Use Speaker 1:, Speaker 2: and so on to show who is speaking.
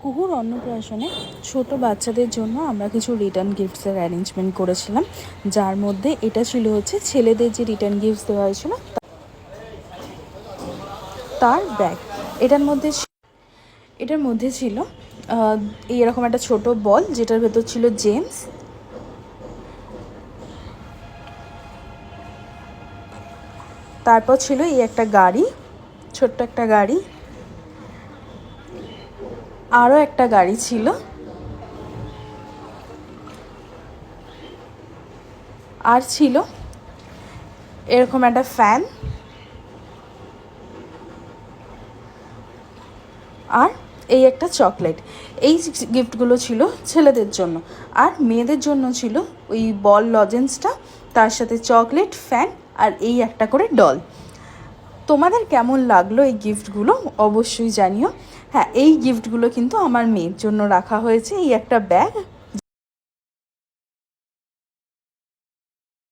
Speaker 1: কুহুর অন্নপ্রাশনে ছোট বাচ্চাদের জন্য আমরা কিছু রিটার্ন গিফটসের অ্যারেঞ্জমেন্ট করেছিলাম, যার মধ্যে এটা ছিল হচ্ছে ছেলেদের যে রিটার্ন গিফটস দেওয়া হয়েছিল তার ব্যাগ। এটার মধ্যে ছিল এরকম একটা ছোট বল, যেটার ভেতর ছিল জেমস, তারপর ছিল এই একটা গাড়ি, ছোট্ট একটা গাড়ি, আরও একটা গাড়ি ছিল, আর ছিল এরকম একটা ফ্যান, আর এই একটা চকলেট। এই গিফটগুলো ছিল ছেলেদের জন্য, আর মেয়েদের জন্য ছিল ওই বল লজেন্সটা, তার সাথে চকলেট, ফ্যান, আর এই একটা করে ডল। তোমাদের কেমন লাগলো এই গিফটগুলো অবশ্যই জানিও। হ্যাঁ, এই গিফটগুলো কিন্তু আমার মেয়ের জন্য রাখা হয়েছে, এই একটা ব্যাগ